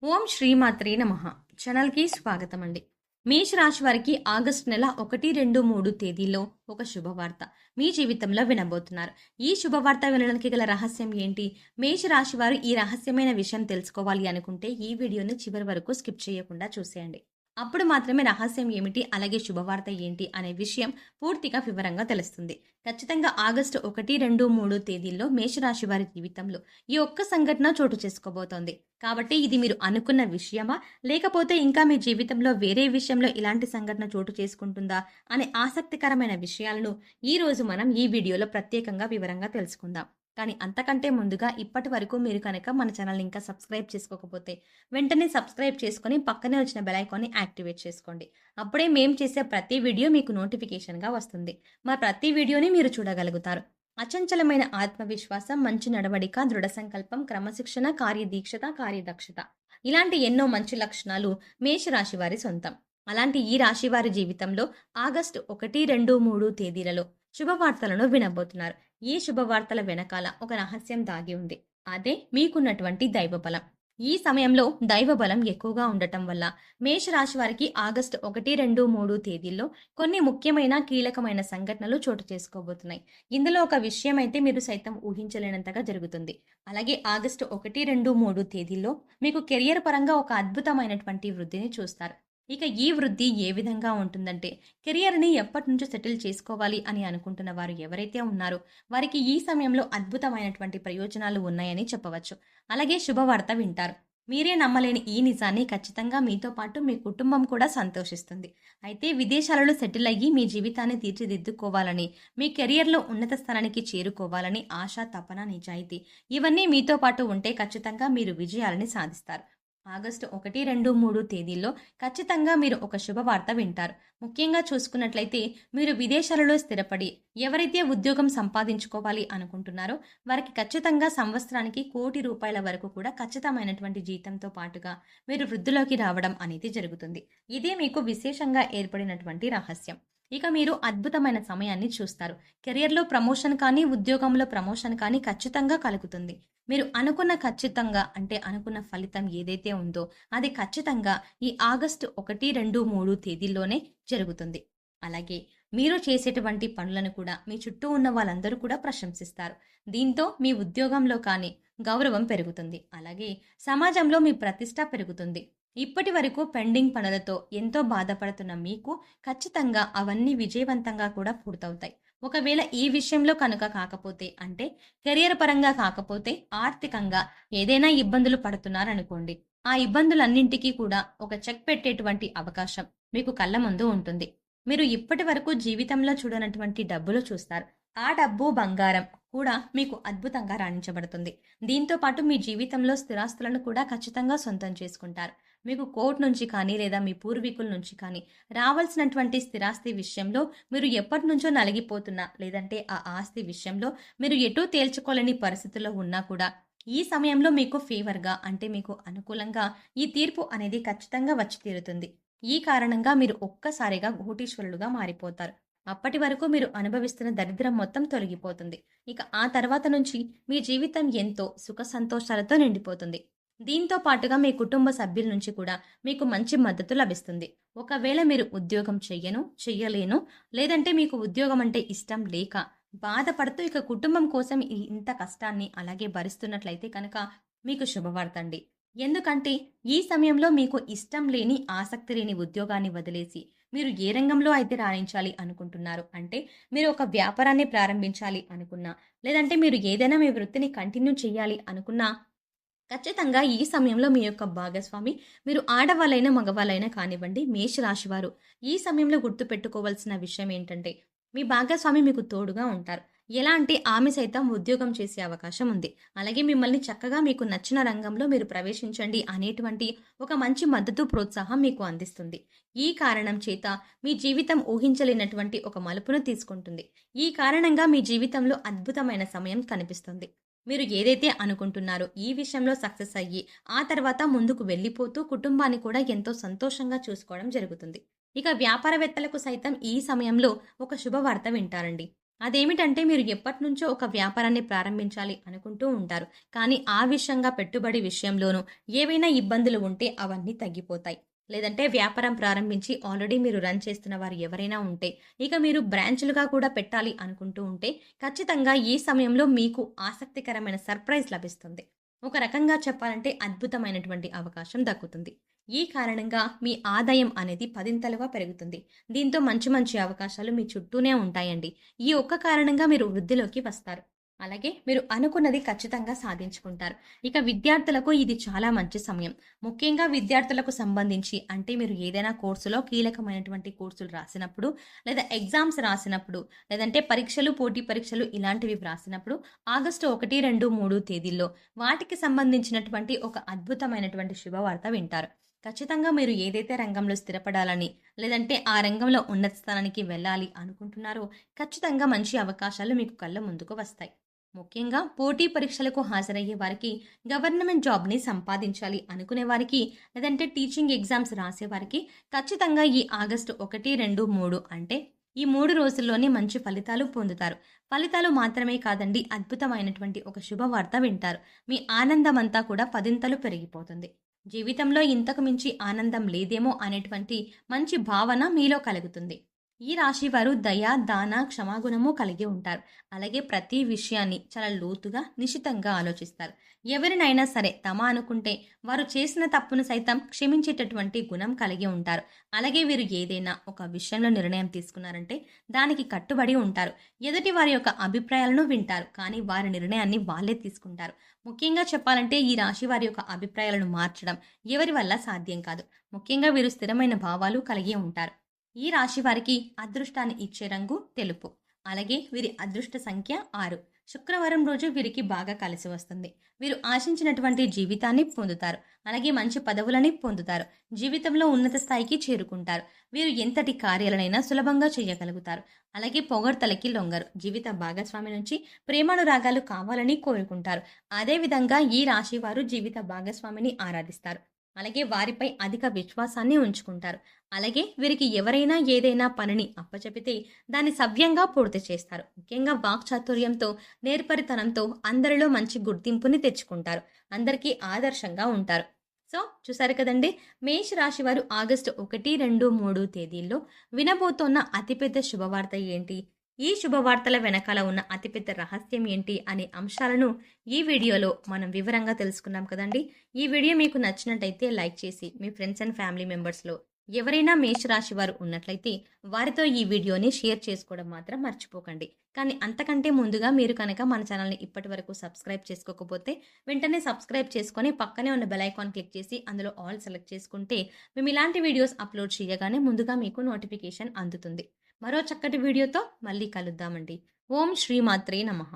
ఓం శ్రీమాత్రే నమః. ఛానల్కి స్వాగతం అండి. మేష రాశి వారికి ఆగస్టు నెల 1, 2, 3 తేదీల్లో ఒక శుభవార్త మీ జీవితంలో వినబోతున్నారు. ఈ శుభవార్త వినడానికి గల రహస్యం ఏంటి? మేష రాశి వారు ఈ రహస్యమైన విషయం తెలుసుకోవాలి అనుకుంటే ఈ వీడియోని చివరి వరకు స్కిప్ చేయకుండా చూసేయండి. అప్పుడు మాత్రమే రహస్యం ఏమిటి, అలాగే శుభవార్త ఏంటి అనే విషయం పూర్తిగా వివరంగా తెలుస్తుంది. ఖచ్చితంగా ఆగస్టు 1, 2, 3 తేదీల్లో మేషరాశి వారి జీవితంలో ఈ ఒక్క సంఘటన చోటు చేసుకోబోతోంది. కాబట్టి ఇది మీరు అనుకున్న విషయమా, లేకపోతే ఇంకా మీ జీవితంలో వేరే విషయంలో ఇలాంటి సంఘటన చోటు చేసుకుంటుందా అనే ఆసక్తికరమైన విషయాలను ఈ రోజు మనం ఈ వీడియోలో ప్రత్యేకంగా వివరంగా తెలుసుకుందాం. కానీ అంతకంటే ముందుగా ఇప్పటి వరకు మీరు కనుక మన ఛానల్ని ఇంకా సబ్స్క్రైబ్ చేసుకోకపోతే వెంటనే సబ్స్క్రైబ్ చేసుకొని పక్కనే వచ్చిన బెల్ ఐకాన్ని యాక్టివేట్ చేసుకోండి. అప్పుడే మేము చేసే ప్రతి వీడియో మీకు నోటిఫికేషన్గా వస్తుంది. మా ప్రతి వీడియోని మీరు చూడగలుగుతారు. అచంచలమైన ఆత్మవిశ్వాసం, మంచి నడవడిక, దృఢ సంకల్పం, క్రమశిక్షణ, కార్యదీక్షత, కార్యదక్షత ఇలాంటి ఎన్నో మంచి లక్షణాలు మేషరాశి వారి సొంతం. అలాంటి ఈ రాశి వారి జీవితంలో ఆగస్టు 1, 2, 3 తేదీలలో శుభవార్తలను వినబోతున్నారు. ఈ శుభవార్తల వెనకాల ఒక రహస్యం దాగి ఉంది. అదే మీకున్నటువంటి దైవబలం. ఈ సమయంలో దైవబలం ఎక్కువగా ఉండటం వల్ల మేషరాశి వారికి ఆగస్టు 1, 2, 3 తేదీల్లో కొన్ని ముఖ్యమైన కీలకమైన సంఘటనలు చోటు చేసుకోబోతున్నాయి. ఇందులో ఒక విషయం అయితే మీరు సైతం ఊహించలేనంతగా జరుగుతుంది. అలాగే ఆగస్టు 1, 2, 3 తేదీల్లో మీకు కెరియర్ పరంగా ఒక అద్భుతమైనటువంటి వృద్ధిని చూస్తారు. ఇక ఈ వృద్ధి ఏ విధంగా ఉంటుందంటే, కెరియర్ని ఎప్పటి నుంచో సెటిల్ చేసుకోవాలి అని అనుకుంటున్న వారు ఎవరైతే ఉన్నారో వారికి ఈ సమయంలో అద్భుతమైనటువంటి ప్రయోజనాలు ఉన్నాయని చెప్పవచ్చు. అలాగే శుభవార్త వింటారు. మీరే నమ్మలేని ఈ నిజాన్ని ఖచ్చితంగా మీతో పాటు మీ కుటుంబం కూడా సంతోషిస్తుంది. అయితే విదేశాలలో సెటిల్ అయ్యి మీ జీవితాన్ని తీర్చిదిద్దుకోవాలని, మీ కెరియర్లో ఉన్నత స్థానానికి చేరుకోవాలని ఆశ, తపన, నిజాయితీ ఇవన్నీ మీతో పాటు ఉంటే ఖచ్చితంగా మీరు విజయాలని సాధిస్తారు. ఆగస్టు 1, 2, 3 తేదీల్లో ఖచ్చితంగా మీరు ఒక శుభవార్త వింటారు. ముఖ్యంగా చూసుకున్నట్లయితే మీరు విదేశాలలో స్థిరపడి ఎవరైతే ఉద్యోగం సంపాదించుకోవాలి అనుకుంటున్నారో వారికి ఖచ్చితంగా సంవత్సరానికి ₹1,00,00,000 వరకు కూడా ఖచ్చితమైనటువంటి జీతంతో పాటుగా మీరు వృద్ధిలోకి రావడం అనేది జరుగుతుంది. ఇదే మీకు విశేషంగా ఏర్పడినటువంటి రహస్యం. ఇక మీరు అద్భుతమైన సమయాన్ని చూస్తారు. కెరియర్లో ప్రమోషన్ కానీ, ఉద్యోగంలో ప్రమోషన్ కానీ ఖచ్చితంగా కలుగుతుంది. మీరు అనుకున్న ఫలితం ఏదైతే ఉందో అది ఖచ్చితంగా ఈ ఆగస్టు 1, 2, 3 తేదీల్లోనే జరుగుతుంది. అలాగే మీరు చేసేటువంటి పనులను కూడా మీ చుట్టూ ఉన్న వాళ్ళందరూ కూడా ప్రశంసిస్తారు. దీంతో మీ ఉద్యోగంలో కానీ గౌరవం పెరుగుతుంది. అలాగే సమాజంలో మీ ప్రతిష్ట పెరుగుతుంది. ఇప్పటి వరకు పెండింగ్ పనులతో ఎంతో బాధపడుతున్న మీకు ఖచ్చితంగా అవన్నీ విజయవంతంగా కూడా పూర్తవుతాయి. ఒకవేళ ఈ విషయంలో కనుక కాకపోతే, అంటే కెరియర్ పరంగా కాకపోతే ఆర్థికంగా ఏదైనా ఇబ్బందులు పడుతున్నారనుకోండి, ఆ ఇబ్బందులన్నింటికీ కూడా ఒక చెక్ పెట్టేటువంటి అవకాశం మీకు కళ్ళ ముందు ఉంటుంది. మీరు ఇప్పటి వరకు జీవితంలో చూడనటువంటి డబ్బులు చూస్తారు. ఆ డబ్బు, బంగారం కూడా మీకు అద్భుతంగా రాణించబడుతుంది. దీంతో పాటు మీ జీవితంలో స్థిరాస్తులను కూడా ఖచ్చితంగా సొంతం చేసుకుంటారు. మీకు కోర్టు నుంచి కానీ, లేదా మీ పూర్వీకుల నుంచి కానీ రావాల్సినటువంటి స్థిరాస్తి విషయంలో మీరు ఎప్పటి నుంచో నలిగిపోతున్నా, లేదంటే ఆ ఆస్తి విషయంలో మీరు ఎటూ తేల్చుకోలేని పరిస్థితుల్లో ఉన్నా కూడా ఈ సమయంలో మీకు ఫేవర్గా, అంటే మీకు అనుకూలంగా ఈ తీర్పు అనేది ఖచ్చితంగా వచ్చి తీరుతుంది. ఈ కారణంగా మీరు ఒక్కసారిగా కోటీశ్వరులుగా మారిపోతారు. అప్పటి వరకు మీరు అనుభవిస్తున్న దరిద్రం మొత్తం తొలగిపోతుంది. ఇక ఆ తర్వాత నుంచి మీ జీవితం ఎంతో సుఖ సంతోషాలతో నిండిపోతుంది. దీంతో పాటుగా మీ కుటుంబ సభ్యుల నుంచి కూడా మీకు మంచి మద్దతు లభిస్తుంది. ఒకవేళ మీరు ఉద్యోగం చెయ్యలేను, లేదంటే మీకు ఉద్యోగం అంటే ఇష్టం లేక బాధపడుతూ ఇక కుటుంబం కోసం ఇంత కష్టాన్ని అలాగే భరిస్తున్నట్లయితే కనుక మీకు శుభవార్త అండి. ఎందుకంటే ఈ సమయంలో మీకు ఇష్టం లేని, ఆసక్తి లేని ఉద్యోగాన్ని వదిలేసి మీరు ఏ రంగంలో అయితే రాణించాలి అనుకుంటున్నారు, అంటే మీరు ఒక వ్యాపారాన్ని ప్రారంభించాలి అనుకున్నా, లేదంటే మీరు ఏదైనా మీ వృత్తిని కంటిన్యూ చేయాలి అనుకున్నా ఖచ్చితంగా ఈ సమయంలో మీ యొక్క భాగస్వామి, మీరు ఆడవాళ్ళైనా మగవాళ్ళైనా కానివ్వండి, మేషరాశి వారు ఈ సమయంలో గుర్తుపెట్టుకోవాల్సిన విషయం ఏంటంటే, మీ భాగస్వామి మీకు తోడుగా ఉంటారు. ఎలా అంటే ఆమె సైతం ఉద్యోగం చేసే అవకాశం ఉంది. అలాగే మిమ్మల్ని చక్కగా మీకు నచ్చిన రంగంలో మీరు ప్రవేశించండి అనేటువంటి ఒక మంచి మద్దతు, ప్రోత్సాహం మీకు అందిస్తుంది. ఈ కారణం చేత మీ జీవితం ఊహించలేనటువంటి ఒక మలుపును తీసుకుంటుంది. ఈ కారణంగా మీ జీవితంలో అద్భుతమైన సమయం కనిపిస్తుంది. మీరు ఏదైతే అనుకుంటున్నారో ఈ విషయంలో సక్సెస్ అయ్యి ఆ తర్వాత ముందుకు వెళ్ళిపోతూ కుటుంబాన్ని కూడా ఎంతో సంతోషంగా చూసుకోవడం జరుగుతుంది. ఇక వ్యాపారవేత్తలకు సైతం ఈ సమయంలో ఒక శుభవార్త వింటారండి. అదేమిటంటే మీరు ఎప్పటినుంచో ఒక వ్యాపారాన్ని ప్రారంభించాలి అనుకుంటూ ఉంటారు. కానీ ఆవిషంగా పెట్టుబడి విషయంలోనూ ఏవైనా ఇబ్బందులు ఉంటే అవన్నీ తగ్గిపోతాయి. లేదంటే వ్యాపారం ప్రారంభించి ఆల్రెడీ మీరు రన్ చేస్తున్న వారు ఎవరైనా ఉంటే, ఇక మీరు బ్రాంచులుగా కూడా పెట్టాలి అనుకుంటూ ఉంటే, ఖచ్చితంగా ఈ సమయంలో మీకు ఆసక్తికరమైన సర్ప్రైజ్ లభిస్తుంది. ఒక రకంగా చెప్పాలంటే అద్భుతమైనటువంటి అవకాశం దక్కుతుంది. ఈ కారణంగా మీ ఆదాయం అనేది పదింతలుగా పెరుగుతుంది. దీంతో మంచి మంచి అవకాశాలు మీ చుట్టూనే ఉంటాయండి. ఈ ఒక్క కారణంగా మీరు వృద్ధిలోకి వస్తారు. అలాగే మీరు అనుకున్నది ఖచ్చితంగా సాధించుకుంటారు. ఇక విద్యార్థులకు ఇది చాలా మంచి సమయం. ముఖ్యంగా విద్యార్థులకు సంబంధించి అంటే మీరు ఏదైనా కోర్సులో కీలకమైనటువంటి కోర్సులు రాసినప్పుడు, లేదా ఎగ్జామ్స్ రాసినప్పుడు, లేదంటే పరీక్షలు, పోటీ పరీక్షలు ఇలాంటివి వ్రాసినప్పుడు ఆగస్టు 1, 2, 3 తేదీల్లో వాటికి సంబంధించినటువంటి ఒక అద్భుతమైనటువంటి శుభవార్త వింటారు. ఖచ్చితంగా మీరు ఏదైతే రంగంలో స్థిరపడాలని, లేదంటే ఆ రంగంలో ఉన్నత స్థానానికి వెళ్ళాలి అనుకుంటున్నారో, ఖచ్చితంగా మంచి అవకాశాలు మీకు కళ్ళ ముందుకు వస్తాయి. ముఖ్యంగా పోటీ పరీక్షలకు హాజరయ్యే వారికి, గవర్నమెంట్ జాబ్‌ని సంపాదించాలి అనుకునే వారికి, లేదంటే టీచింగ్ ఎగ్జామ్స్ రాసేవారికి ఖచ్చితంగా ఈ ఆగస్టు 1, 2, 3 అంటే ఈ 3 రోజుల్లోనే మంచి ఫలితాలు పొందుతారు. ఫలితాలు మాత్రమే కాదండి, అద్భుతమైనటువంటి ఒక శుభవార్త వింటారు. మీ ఆనందమంతా కూడా పదింతలు పెరిగిపోతుంది. జీవితంలో ఇంతకు మించి ఆనందం లేదేమో అనేటువంటి మంచి భావన మీలో కలుగుతుంది. ఈ రాశి వారు దయ, దాన, క్షమాగుణము కలిగి ఉంటారు. అలాగే ప్రతి విషయాన్ని చాలా లోతుగా, నిశితంగా ఆలోచిస్తారు. ఎవరినైనా సరే తమ అనుకుంటే వారు చేసిన తప్పును సైతం క్షమించేటటువంటి గుణం కలిగి ఉంటారు. అలాగే వీరు ఏదైనా ఒక విషయంలో నిర్ణయం తీసుకున్నారంటే దానికి కట్టుబడి ఉంటారు. ఎదుటి వారి యొక్క అభిప్రాయాలను వింటారు. కానీ వారి నిర్ణయాన్ని వాళ్ళే తీసుకుంటారు. ముఖ్యంగా చెప్పాలంటే ఈ రాశి వారి యొక్క అభిప్రాయాలను మార్చడం ఎవరి వల్ల సాధ్యం కాదు. ముఖ్యంగా వీరు స్థిరమైన భావాలు కలిగి ఉంటారు. ఈ రాశి వారికి అదృష్టాన్ని ఇచ్చే రంగు తెలుపు. అలాగే వీరి అదృష్ట సంఖ్య 6. శుక్రవారం రోజు వీరికి బాగా కలిసి వస్తుంది. వీరు ఆశించినటువంటి జీవితాన్ని పొందుతారు. అలాగే మంచి పదవులని పొందుతారు. జీవితంలో ఉన్నత స్థాయికి చేరుకుంటారు. వీరు ఎంతటి కార్యాలనైనా సులభంగా చేయగలుగుతారు. అలాగే పొగడ్తలకి లొంగరు. జీవిత భాగస్వామి నుంచి ప్రేమానురాగాలు కావాలని కోరుకుంటారు. అదేవిధంగా ఈ రాశి వారు జీవిత భాగస్వామిని ఆరాధిస్తారు. అలాగే వారిపై అధిక విశ్వాసాన్ని ఉంచుకుంటారు. అలాగే వీరికి ఎవరైనా ఏదైనా పనిని అప్పచెపితే దాన్ని సవ్యంగా పూర్తి చేస్తారు. ముఖ్యంగా వాక్చాతుర్యంతో, నేర్పరితనంతో అందరిలో మంచి గుర్తింపుని తెచ్చుకుంటారు. అందరికీ ఆదర్శంగా ఉంటారు. సో చూసారు కదండి, మేష రాశి వారు ఆగస్టు 1, 2, 3 తేదీల్లో వినబోతోన్న అతిపెద్ద శుభవార్త ఏంటి? ఈ శుభవార్తల వెనకాల ఉన్న అతిపెద్ద రహస్యం ఏంటి అనే అంశాలను ఈ వీడియోలో మనం వివరంగా తెలుసుకున్నాం కదండి. ఈ వీడియో మీకు నచ్చినట్టయితే లైక్ చేసి మీ ఫ్రెండ్స్ అండ్ ఫ్యామిలీ మెంబర్స్లో ఎవరైనా మేషరాశి వారు ఉన్నట్లయితే వారితో ఈ వీడియోని షేర్ చేసుకోవడం మాత్రం మర్చిపోకండి. కానీ అంతకంటే ముందుగా మీరు కనుక మన ఛానల్ని ఇప్పటి వరకు సబ్స్క్రైబ్ చేసుకోకపోతే వెంటనే సబ్స్క్రైబ్ చేసుకొని పక్కనే ఉన్న బెల్ ఐకాన్ క్లిక్ చేసి అందులో ఆల్ సెలెక్ట్ చేసుకుంటే మేము ఇలాంటి వీడియోస్ అప్లోడ్ చేయగానే ముందుగా మీకు నోటిఫికేషన్ అందుతుంది. మరో చక్కటి వీడియోతో మళ్ళీ కలుద్దామండి. ఓం శ్రీమాత్రే నమః.